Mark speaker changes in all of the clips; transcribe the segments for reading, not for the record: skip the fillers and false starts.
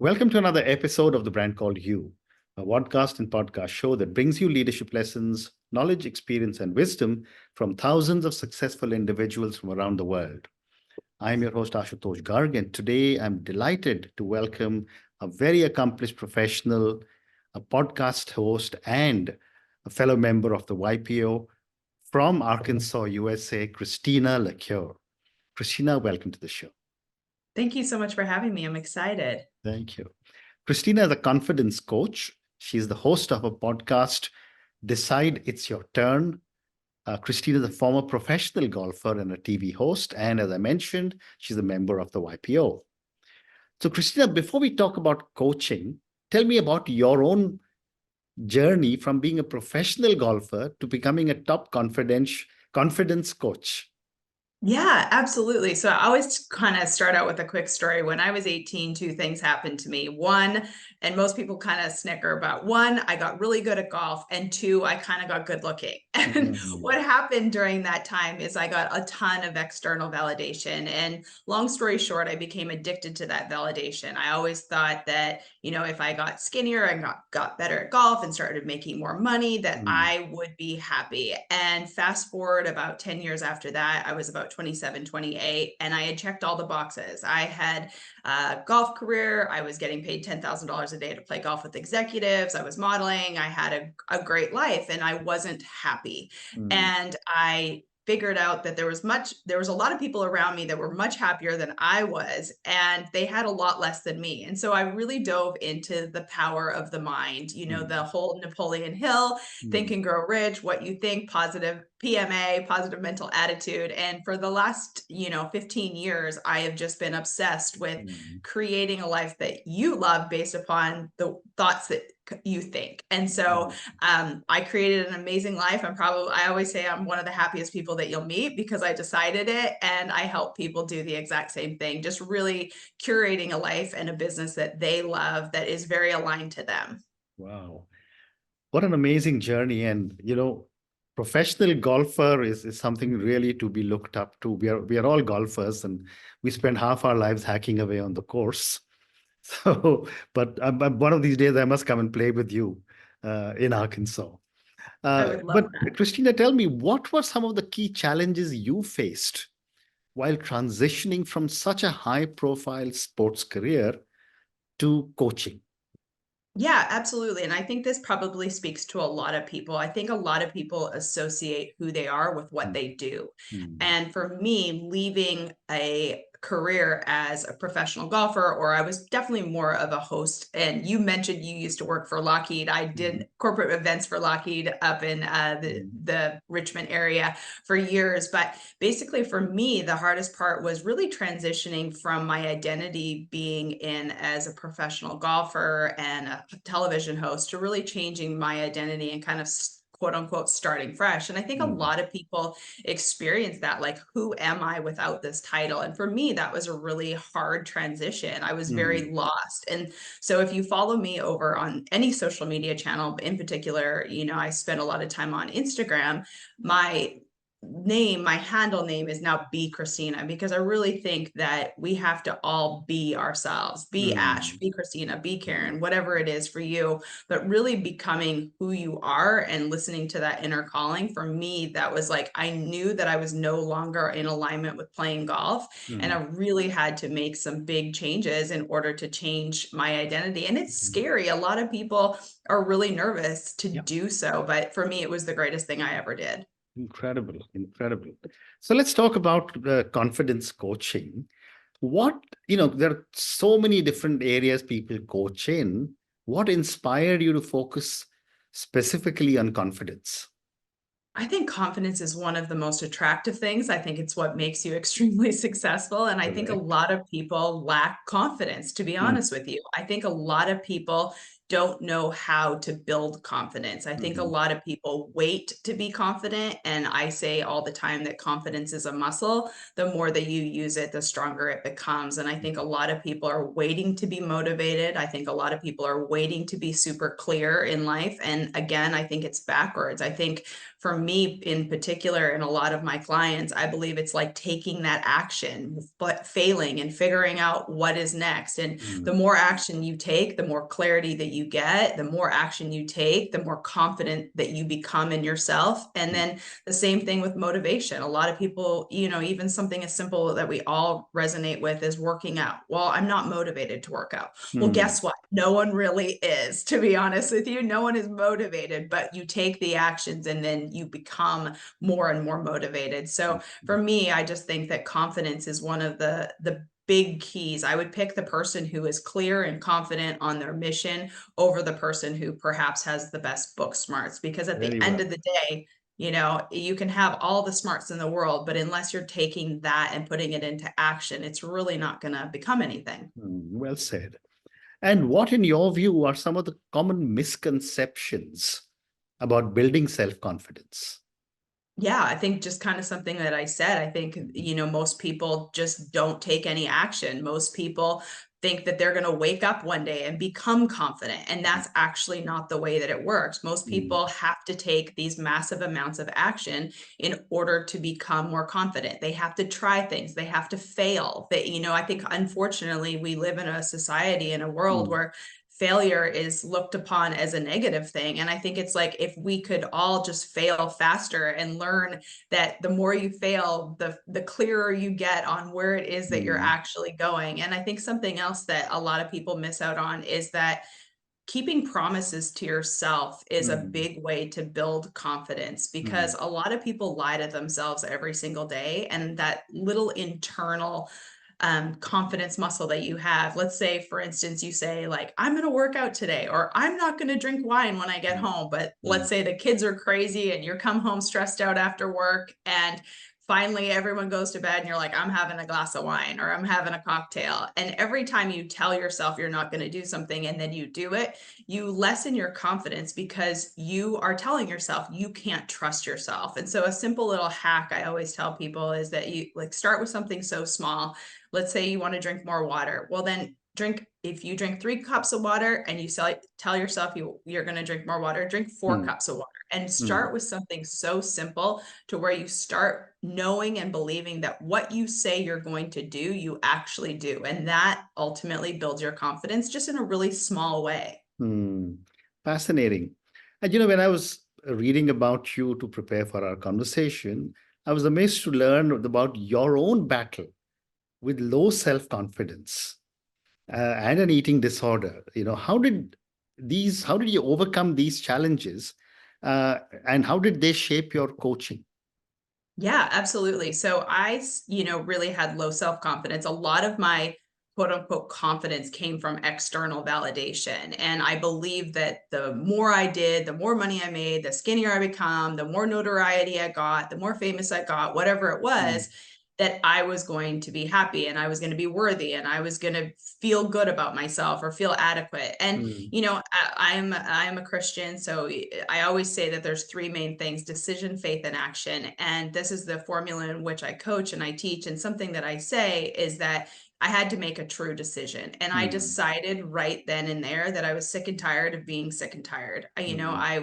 Speaker 1: Welcome to another episode of The Brand Called You, a podcast and podcast show that brings you leadership lessons, knowledge, experience, and wisdom from thousands of successful individuals from around the world. I'm your host, Ashutosh Garg, and today I'm delighted to welcome a very accomplished professional, a podcast host, and a fellow member of the YPO from Arkansas, USA, Christina Lecuyer. Christina, welcome to the show.
Speaker 2: Thank you so much for having me. I'm excited.
Speaker 1: Thank you. Christina is a confidence coach. She's the host of a podcast, Decide It's Your Turn. Christina is a former professional golfer and a TV host. And as I mentioned, she's a member of the YPO. So, Christina, before we talk about coaching, tell me about your own journey from being a professional golfer to becoming a top confidence coach.
Speaker 2: Yeah, absolutely. So I always kind of start out with a quick story. When I was 18, two things happened to me. One, and most people kind of snicker about, one, I got really good at golf, and two, I kind of got good looking. And what happened during that time is I got a ton of external validation. And long story short, I became addicted to that validation. I always thought that, if I got skinnier and got better at golf and started making more money, that I would be happy. And fast forward about 10 years after that, I was about 27, 28, and I had checked all the boxes. I had a golf career. I was getting paid $10,000 a day to play golf with executives. I was modeling. I had a great life, and I wasn't happy. And I figured out that there was a lot of people around me that were much happier than I was, and they had a lot less than me. And so I really dove into the power of the mind, the whole Napoleon Hill, Think and Grow Rich, what you think, positive PMA, positive mental attitude. And for the last, 15 years, I have just been obsessed with creating a life that you love based upon the thoughts that you think. And so I created an amazing life. I always say I'm one of the happiest people that you'll meet because I decided it, and I help people do the exact same thing, just really curating a life and a business that they love that is very aligned to them.
Speaker 1: Wow. What an amazing journey. And, professional golfer is something really to be looked up to. We are all golfers, and we spend half our lives hacking away on the course. So, but one of these days I must come and play with you in Arkansas.
Speaker 2: I would love
Speaker 1: But
Speaker 2: that.
Speaker 1: Christina, tell me, what were some of the key challenges you faced while transitioning from such a high-profile sports career to coaching?
Speaker 2: Yeah, absolutely. And I think this probably speaks to a lot of people. I think a lot of people associate who they are with what they do. And for me, leaving a career as a professional golfer, or I was definitely more of a host. And you mentioned you used to work for Lockheed. I did corporate events for Lockheed up in the Richmond area for years. But basically for me, the hardest part was really transitioning from my identity being in as a professional golfer and a television host to really changing my identity and kind of quote unquote starting fresh. And I think a lot of people experience that, like, who am I without this title? And for me, that was a really hard transition. I was very lost. And so if you follow me over on any social media channel, in particular, I spend a lot of time on Instagram, my handle name is now Be Christina, because I really think that we have to all be ourselves. Be Ash, be Christina, be Karen, whatever it is for you, but really becoming who you are and listening to that inner calling. For me, that was like, I knew that I was no longer in alignment with playing golf, and I really had to make some big changes in order to change my identity. And it's scary. A lot of people are really nervous to do so, but for me, it was the greatest thing I ever did.
Speaker 1: Incredible, incredible. So let's talk about confidence coaching. There are so many different areas people coach in. What inspired you to focus specifically on confidence?
Speaker 2: I think confidence is one of the most attractive things. I think it's what makes you extremely successful. And I think a
Speaker 1: Correct.
Speaker 2: lot of people lack confidence, to be honest with you. I think a lot of people don't know how to build confidence. I think a lot of people wait to be confident. And I say all the time that confidence is a muscle. The more that you use it, the stronger it becomes. And I think a lot of people are waiting to be motivated. I think a lot of people are waiting to be super clear in life. And again, I think it's backwards. I think for me in particular, and a lot of my clients, I believe it's like taking that action, but failing and figuring out what is next. And the more action you take, the more clarity that you get, the more action you take, the more confident that you become in yourself. And then the same thing with motivation. A lot of people, even something as simple that we all resonate with is working out. Well, I'm not motivated to work out. Well, guess what? No one really is, to be honest with you. No one is motivated, but you take the actions and then you become more and more motivated. So for me, I just think that confidence is one of the big keys. I would pick the person who is clear and confident on their mission over the person who perhaps has the best book smarts, because at the
Speaker 1: Very
Speaker 2: end
Speaker 1: well.
Speaker 2: of the day, you can have all the smarts in the world, but unless you're taking that and putting it into action, it's really not going to become anything.
Speaker 1: Well said. And what, in your view, are some of the common misconceptions about building self-confidence?
Speaker 2: Yeah, I think just kind of something that I said. I think, most people just don't take any action. Most people think that they're going to wake up one day and become confident. And that's actually not the way that it works. Most people have to take these massive amounts of action in order to become more confident. They have to try things. They have to fail. I think unfortunately we live in a society, in a world where failure is looked upon as a negative thing. And I think it's like, if we could all just fail faster and learn that the more you fail, the clearer you get on where it is that you're actually going. And I think something else that a lot of people miss out on is that keeping promises to yourself is a big way to build confidence, because a lot of people lie to themselves every single day. And that little internal confidence muscle that you have. Let's say, for instance, you say like, I'm going to work out today, or I'm not going to drink wine when I get home. But let's say the kids are crazy and you come home stressed out after work, and finally everyone goes to bed and you're like, I'm having a glass of wine or I'm having a cocktail. And every time you tell yourself you're not going to do something and then you do it, you lessen your confidence, because you are telling yourself you can't trust yourself. And so a simple little hack I always tell people is that you like start with something so small. Let's say you want to drink more water. Well, then if you drink 3 cups of water and you tell yourself you're going to drink more water, drink 4 cups of water, and start with something so simple to where you start knowing and believing that what you say you're going to do, you actually do. And that ultimately builds your confidence just in a really small way.
Speaker 1: Fascinating. And when I was reading about you to prepare for our conversation, I was amazed to learn about your own battle with low self-confidence and an eating disorder. How did you overcome these challenges, and how did they shape your coaching?
Speaker 2: Yeah, absolutely. So I, really had low self-confidence. A lot of my quote unquote confidence came from external validation. And I believe that the more I did, the more money I made, the skinnier I become, the more notoriety I got, the more famous I got, whatever it was, that I was going to be happy and I was going to be worthy and I was going to feel good about myself or feel adequate. And, I'm a Christian. So I always say that there's 3 main things: decision, faith, and action. And this is the formula in which I coach and I teach. And something that I say is that I had to make a true decision. And I decided right then and there that I was sick and tired of being sick and tired. I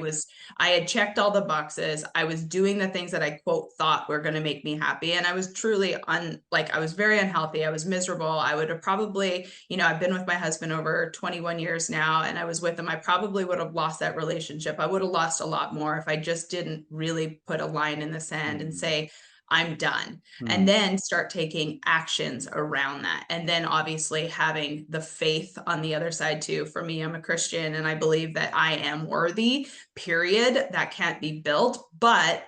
Speaker 2: had checked all the boxes. I was doing the things that I quote thought were going to make me happy. And I was truly I was very unhealthy. I was miserable. I would have probably, I've been with my husband over 21 years now, and I was with him. I probably would have lost that relationship. I would have lost a lot more if I just didn't really put a line in the sand and say, I'm done. And then start taking actions around that. And then obviously having the faith on the other side too. For me, I'm a Christian and I believe that I am worthy, period. That can't be built, but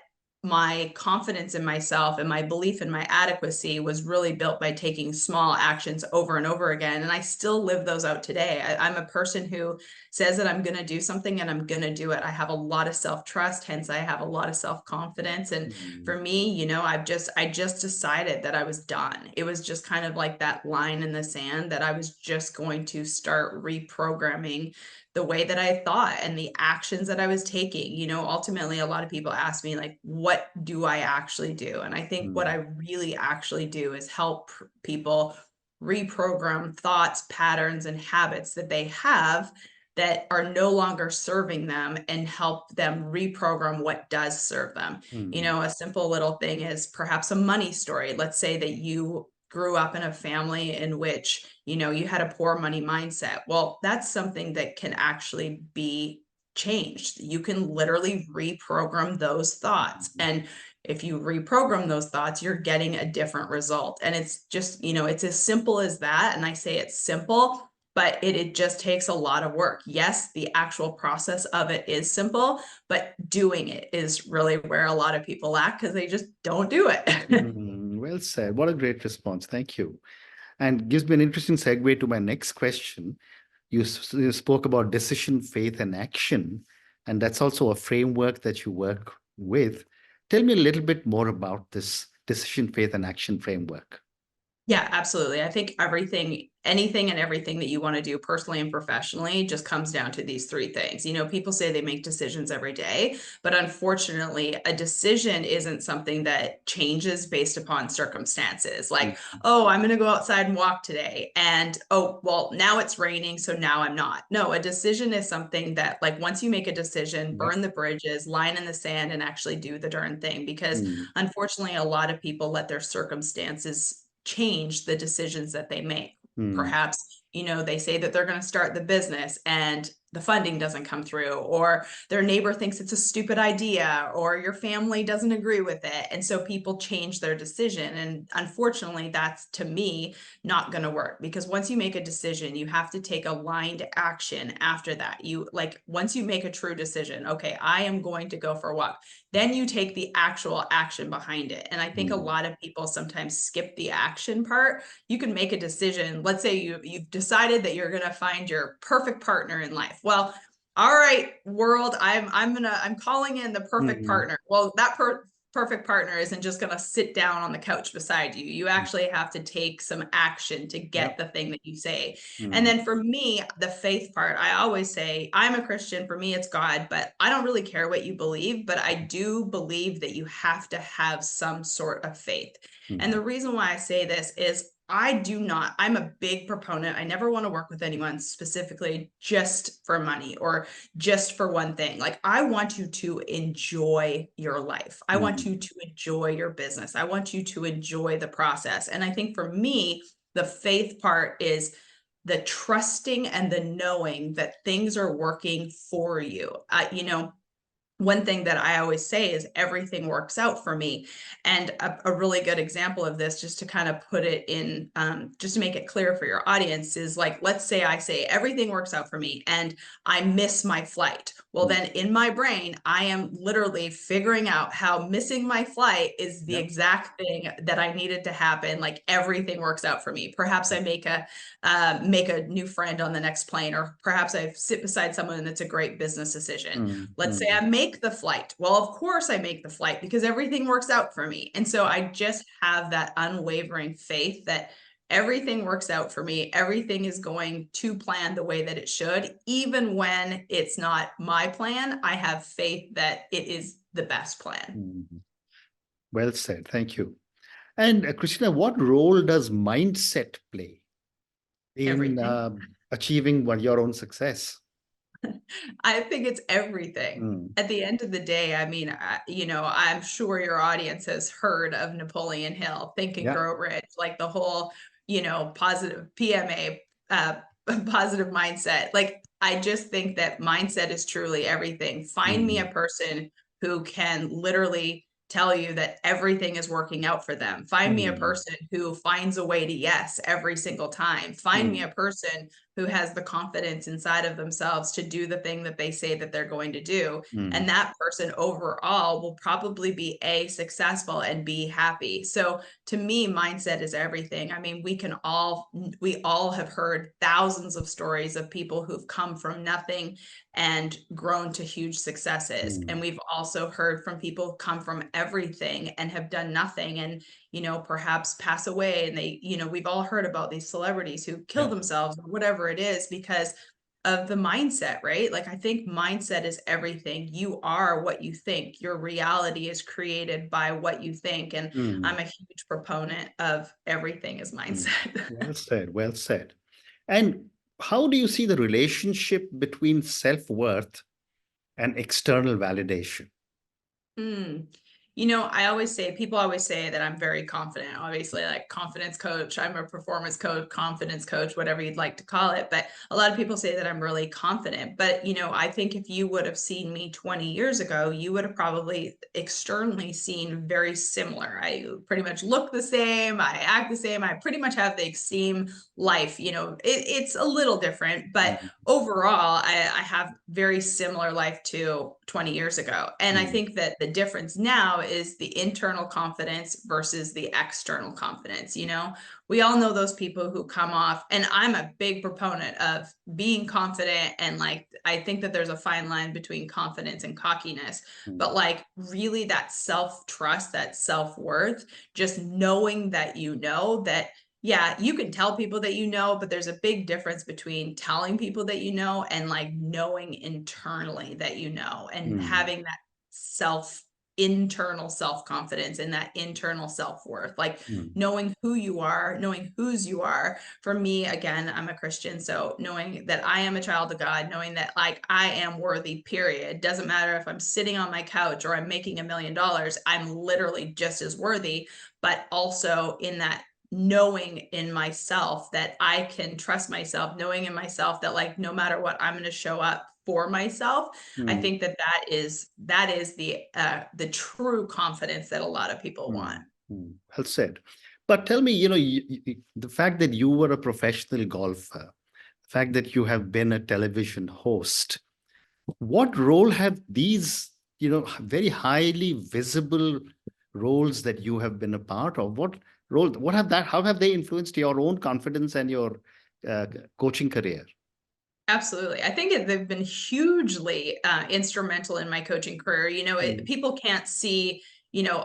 Speaker 2: my confidence in myself and my belief in my adequacy was really built by taking small actions over and over again. And I still live those out today. I'm a person who says that I'm going to do something and I'm going to do it. I have a lot of self-trust, hence I have a lot of self-confidence. And for me, I just decided that I was done. It was just kind of like that line in the sand that I was just going to start reprogramming the way that I thought and the actions that I was taking. You know, ultimately, a lot of people ask me, like, what do I actually do? And I think what I really actually do is help people reprogram thoughts, patterns, and habits that they have that are no longer serving them, and help them reprogram what does serve them. You know, a simple little thing is perhaps a money story. Let's say that you grew up in a family in which, you know, you had a poor money mindset. Well, that's something that can actually be changed. You can literally reprogram those thoughts. And if you reprogram those thoughts, you're getting a different result. And it's just, you know, it's as simple as that. And I say it's simple, but it just takes a lot of work. Yes, the actual process of it is simple, but doing it is really where a lot of people lack, because they just don't do it.
Speaker 1: Well said. What a great response. Thank you. And gives me an interesting segue to my next question. You spoke about decision, faith, and action, and that's also a framework that you work with. Tell me a little bit more about this decision, faith, and action framework.
Speaker 2: Yeah, absolutely. I think anything and everything that you want to do personally and professionally just comes down to these three things. You know, people say they make decisions every day, but unfortunately, a decision isn't something that changes based upon circumstances. Like, oh, I'm going to go outside and walk today. And, oh, well, now it's raining, so now I'm not. No, a decision is something that, like, once you make a decision,
Speaker 1: Yeah.
Speaker 2: burn the bridges, line in the sand, and actually do the darn thing. Because unfortunately, a lot of people let their circumstances change the decisions that they make. Perhaps, you know, they say that they're going to start the business and the funding doesn't come through, or their neighbor thinks it's a stupid idea, or your family doesn't agree with it. And so people change their decision. And unfortunately, that's, to me, not going to work, because once you make a decision, you have to take aligned action after that. Once you make a true decision, okay, I am going to go for a walk, then you take the actual action behind it. And I think a lot of people sometimes skip the action part. You can make a decision. Let's say you've decided that you're going to find your perfect partner in life. Well, all right, world, I'm calling in the perfect partner. Well, that perfect partner isn't just going to sit down on the couch beside you. You actually have to take some action to get the thing that you say. And then for me, the faith part, I always say, I'm a Christian. For me, it's God, but I don't really care what you believe, but I do believe that you have to have some sort of faith. And the reason why I say this is, I'm a big proponent. I never want to work with anyone specifically just for money or just for one thing. Like, I want you to enjoy your life. I want you to enjoy your business. I want you to enjoy the process. And I think for me, the faith part is the trusting and the knowing that things are working for you. You know, one thing that I always say is everything works out for me. And a really good example of this, just to kind of put it in, just to make it clear for your audience, is like, let's say I say everything works out for me and I miss my flight. Well, then in my brain, I am literally figuring out how missing my flight is the exact thing that I needed to happen. Like, everything works out for me. Perhaps I make a new friend on the next plane, or perhaps I sit beside someone that's a great business decision. Let's say I make the flight. Well, of course I make the flight, because everything works out for me. And so I just have that unwavering faith that everything works out for me. Everything is going to plan the way that it should. Even when it's not my plan, I have faith that it is the best plan.
Speaker 1: Well said. Thank you. And Christina, what role does mindset play in
Speaker 2: Everything.
Speaker 1: achieving your own success?
Speaker 2: I think it's everything. At the end of the day, I mean, you know, I'm sure your audience has heard of Napoleon Hill, Think and
Speaker 1: Yeah.
Speaker 2: Grow Rich, like the whole, you know, positive PMA, positive mindset. Like, I just think that mindset is truly everything. Find me a person who can literally tell you that everything is working out for them. Find me a person who finds a way to yes every single time. Find me a person who has the confidence inside of themselves to do the thing that they say that they're going to do. And that person overall will probably be successful and be happy. So to me, mindset is everything. I mean, we all have heard thousands of stories of people who've come from nothing and grown to huge successes. And we've also heard from people who come from everything and have done nothing, and, you know, perhaps pass away. And they, you know, we've all heard about these celebrities who kill themselves or whatever it is, because of the mindset, right? Like, I think mindset is everything. You are what you think. Your reality is created by what you think. And
Speaker 1: Mm,
Speaker 2: I'm a huge proponent of everything is
Speaker 1: mm.
Speaker 2: mindset.
Speaker 1: Well said, well said. And how do you see the relationship between self-worth and external validation?
Speaker 2: Hmm. You know, I always say, people always say that I'm very confident. Obviously, like confidence coach, I'm a performance coach, confidence coach, whatever you'd like to call it. But a lot of people say that I'm really confident. But, you know, I think if you would have seen me 20 years ago, you would have probably externally seen very similar. I pretty much look the same, I act the same, I pretty much have the same life. You know, it's a little different, but
Speaker 1: Mm,
Speaker 2: overall, I have very similar life to 20 years ago. And I
Speaker 1: mm,
Speaker 2: think that the difference now is the internal confidence versus the external confidence. You know, we all know those people who come off, and I'm a big proponent of being confident. And like, I think that there's a fine line between confidence and cockiness,
Speaker 1: mm,
Speaker 2: but like, really, that self trust, that self worth, just knowing that you know that, yeah, you can tell people that you know, but there's a big difference between telling people that you know and like knowing internally that you know, and
Speaker 1: mm,
Speaker 2: having that self internal self confidence and that internal self worth, like
Speaker 1: mm,
Speaker 2: knowing who you are, knowing whose you are. For me, again, I'm a Christian, so knowing that I am a child of God, knowing that like I am worthy, period. Doesn't matter if I'm sitting on my couch or I'm making $1 million, I'm literally just as worthy. But also in that knowing in myself that I can trust myself, knowing in myself that like no matter what, I'm going to show up for myself. I
Speaker 1: mm,
Speaker 2: think that that is the true confidence that a lot of people want.
Speaker 1: mm, mm. Well said. But tell me, the fact that you were a professional golfer, the fact that you have been a television host, what role have these, very highly visible roles that you have been a part of? How have they influenced your own confidence and your uh, coaching career?
Speaker 2: Absolutely. I think they've been hugely instrumental in my coaching career. You know,
Speaker 1: Mm,
Speaker 2: people can't see, you know,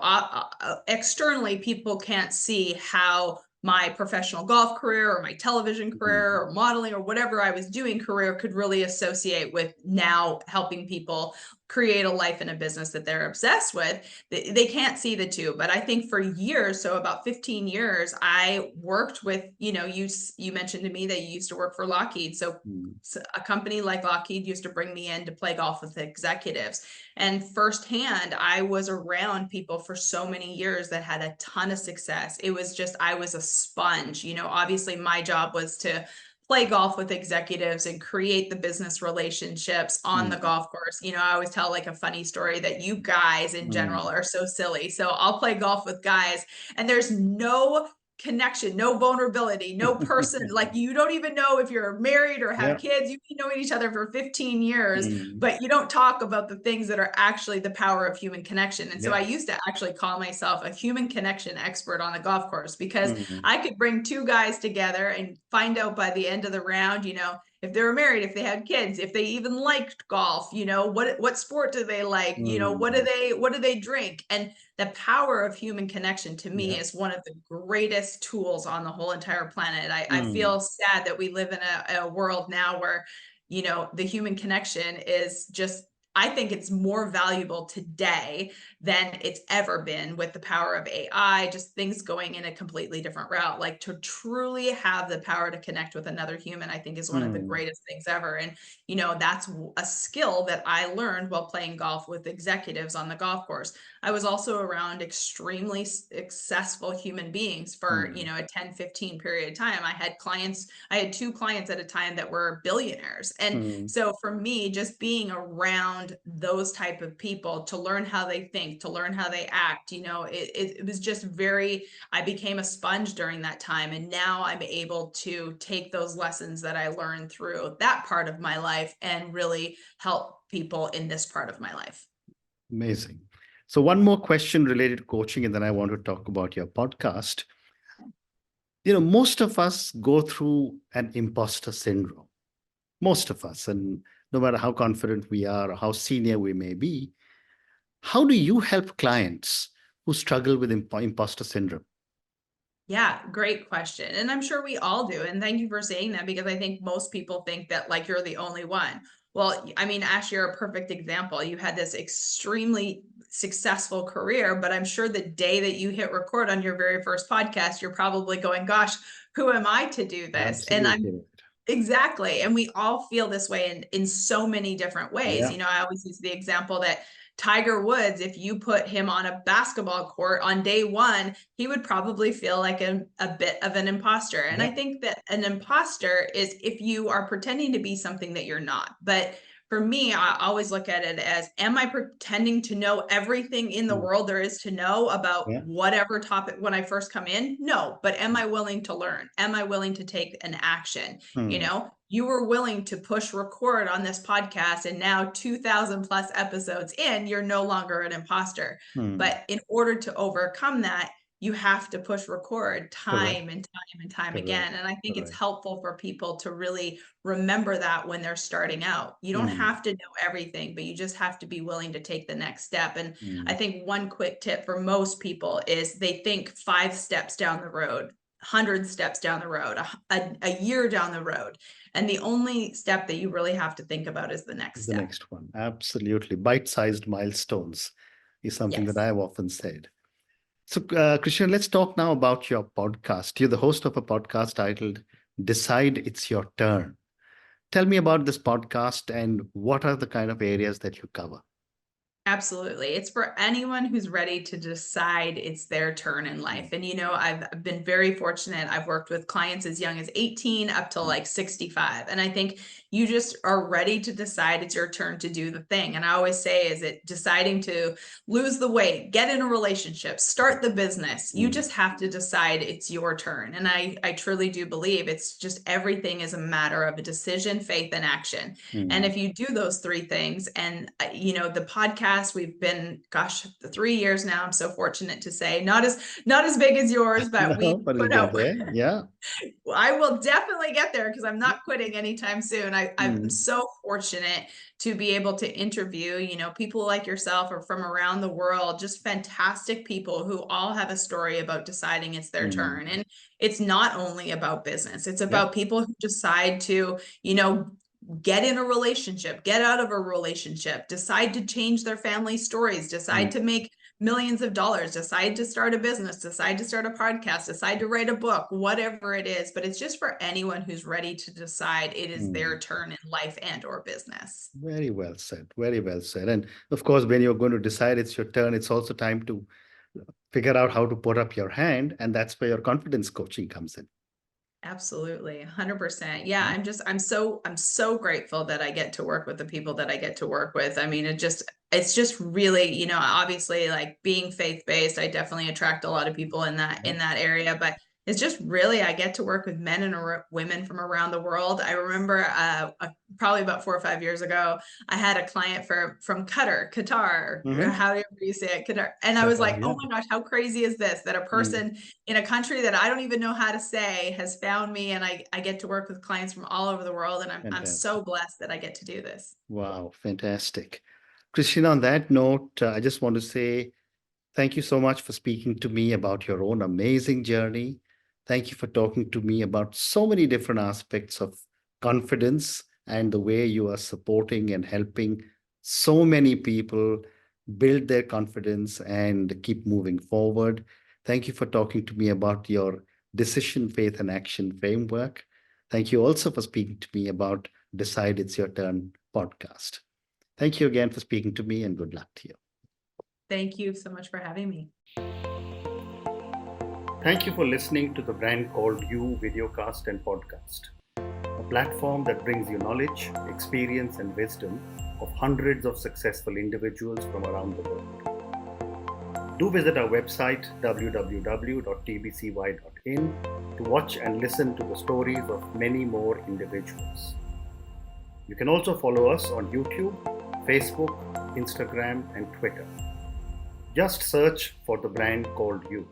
Speaker 2: externally, people can't see how my professional golf career or my television career
Speaker 1: mm,
Speaker 2: or modeling or whatever I was doing career could really associate with now helping people create a life and a business that they're obsessed with. They can't see the two, but I think for years, so about 15 years, I worked with, you know, you mentioned to me that you used to work for Lockheed. So
Speaker 1: mm,
Speaker 2: a company like Lockheed used to bring me in to play golf with executives. And firsthand, I was around people for so many years that had a ton of success. It was just, I was a sponge. You know, obviously, my job was to play golf with executives and create the business relationships on the
Speaker 1: mm,
Speaker 2: golf course. You know, I always tell like a funny story that you guys in general
Speaker 1: mm.
Speaker 2: are so silly. So I'll play golf with guys, and there's no connection, no vulnerability, no person. Like, you don't even know if you're married or have
Speaker 1: Yeah.
Speaker 2: kids. You've been knowing each other for 15 years,
Speaker 1: Mm,
Speaker 2: but you don't talk about the things that are actually the power of human connection. And so
Speaker 1: yeah.
Speaker 2: I used to actually call myself a human connection expert on the golf course, because
Speaker 1: Mm,
Speaker 2: I could bring two guys together and find out by the end of the round, you know, if they were married, if they had kids, if they even liked golf, you know, what sport do they like, you know,
Speaker 1: mm,
Speaker 2: what do they drink. And the power of human connection to me
Speaker 1: yeah.
Speaker 2: is one of the greatest tools on the whole entire planet. I
Speaker 1: Mm,
Speaker 2: feel sad that we live in a world now where, you know, the human connection is just, I think it's more valuable today than it's ever been with the power of AI, just things going in a completely different route. Like, to truly have the power to connect with another human, I think is one of the
Speaker 1: mm,
Speaker 2: greatest things ever. And, you know, that's a skill that I learned while playing golf with executives on the golf course. I was also around extremely successful human beings for, you
Speaker 1: mm,
Speaker 2: know, a 10-15 period of time. I had two clients at a time that were billionaires. And
Speaker 1: mm,
Speaker 2: so for me, just being around those type of people to learn how they think, to learn how they act, you know, it was just very, I became a sponge during that time. And now I'm able to take those lessons that I learned through that part of my life and really help people in this part of my life.
Speaker 1: amazing. So one more question related to coaching, and then I want to talk about your podcast. Most of us go through an imposter syndrome. Most of us, and no matter how confident we are or how senior we may be, how do you help clients who struggle with imposter syndrome?
Speaker 2: Yeah, great question. And I'm sure we all do. And thank you for saying that, because I think most people think that like you're the only one. Well, I mean, Ash, you're a perfect example. You had this extremely successful career, but I'm sure the day that you hit record on your very first podcast, you're probably going, gosh, who am I to do this? And I'm
Speaker 1: Absolutely.
Speaker 2: Exactly. And we all feel this way in so many different ways.
Speaker 1: Yeah.
Speaker 2: You know, I always use the example that Tiger Woods, if you put him on a basketball court on day one, he would probably feel like a bit of an imposter. And I
Speaker 1: Yeah.
Speaker 2: think that an imposter is if you are pretending to be something that you're not. But for me, I always look at it as, am I pretending to know everything in the
Speaker 1: Mm.
Speaker 2: world there is to know about
Speaker 1: Yeah.
Speaker 2: whatever topic when I first come in? No, but am I willing to learn? Am I willing to take an action? You
Speaker 1: Mm.
Speaker 2: know, you were willing to push record on this podcast, and now 2000 plus episodes in, you're no longer an imposter.
Speaker 1: Mm.
Speaker 2: But in order to overcome that, you have to push record
Speaker 1: Correct.
Speaker 2: time and time and time
Speaker 1: Correct.
Speaker 2: again. And I think it's
Speaker 1: Correct.
Speaker 2: helpful for people to really remember that when they're starting out. You don't
Speaker 1: Mm.
Speaker 2: have to know everything, but you just have to be willing to take the next step. And I
Speaker 1: Mm.
Speaker 2: think one quick tip for most people is they think 5 steps down the road, 100 steps down the road, a year down the road. And the only step that you really have to think about is the next
Speaker 1: The
Speaker 2: step.
Speaker 1: next one. Absolutely. Bite-sized milestones is something that
Speaker 2: Yes.
Speaker 1: I've often said. So, Christian, let's talk now about your podcast. You're the host of a podcast titled Decide It's Your Turn. Tell me about this podcast and what are the kind of areas that you cover?
Speaker 2: Absolutely. It's for anyone who's ready to decide it's their turn in life. And, you know, I've been very fortunate. I've worked with clients as young as 18 up to like 65. And I think you just are ready to decide it's your turn to do the thing. And I always say, is it deciding to lose the weight, get in a relationship, start the business? You
Speaker 1: Mm.
Speaker 2: just have to decide it's your turn. And I truly do believe it's just everything is a matter of a decision, faith, and action. And
Speaker 1: Mm.
Speaker 2: if you do those three things, and you know, the podcast, we've been, gosh, 3 years now. I'm so fortunate to say, not as big as yours, but
Speaker 1: No,
Speaker 2: we
Speaker 1: but it'll
Speaker 2: put
Speaker 1: get
Speaker 2: out.
Speaker 1: there. Yeah.
Speaker 2: I will definitely get there because I'm not quitting anytime soon. I'm
Speaker 1: Mm.
Speaker 2: so fortunate to be able to interview, you know, people like yourself or from around the world, just fantastic people who all have a story about deciding it's their
Speaker 1: Mm.
Speaker 2: turn. And it's not only about business, it's
Speaker 1: Yeah.
Speaker 2: about people who decide to, you know, get in a relationship, get out of a relationship, decide to change their family stories, decide
Speaker 1: Mm.
Speaker 2: to make millions of dollars, decide to start a business, decide to start a podcast, decide to write a book, whatever it is. But it's just for anyone who's ready to decide it is
Speaker 1: Mm.
Speaker 2: their turn in life and or business.
Speaker 1: Very well said. Very well said. And of course, when you're going to decide it's your turn, it's also time to figure out how to put up your hand. And that's where your confidence coaching comes in.
Speaker 2: Absolutely. 100%. Yeah. I'm so grateful that I get to work with the people that I get to work with. I mean, it's just really, you know, obviously like being faith-based, I definitely attract a lot of people
Speaker 1: Yeah.
Speaker 2: in that area, but it's just really, I get to work with men and women from around the world. I remember probably about 4 or 5 years ago, I had a client from Qatar,
Speaker 1: Mm-hmm.
Speaker 2: however you say it, Qatar. And I was
Speaker 1: Qatar,
Speaker 2: like,
Speaker 1: yeah.
Speaker 2: oh my gosh, how crazy is this that a
Speaker 1: Mm.
Speaker 2: person in a country that I don't even know how to say has found me, and I get to work with clients from all over the world, and I'm
Speaker 1: Fantastic.
Speaker 2: so blessed that I get to do this.
Speaker 1: Wow. Fantastic. Christian, on that note, I just want to say thank you so much for speaking to me about your own amazing journey. Thank you for talking to me about so many different aspects of confidence and the way you are supporting and helping so many people build their confidence and keep moving forward. Thank you for talking to me about your decision, faith, and action framework. Thank you also for speaking to me about Decide It's Your Turn podcast. Thank you again for speaking to me, and good luck to you.
Speaker 2: Thank you so much for having me.
Speaker 1: Thank you for listening to the Brand Called You videocast and podcast, a platform that brings you knowledge, experience, and wisdom of hundreds of successful individuals from around the world. Do visit our website www.tbcy.in to watch and listen to the stories of many more individuals. You can also follow us on YouTube, Facebook, Instagram, and Twitter. Just search for the Brand Called You.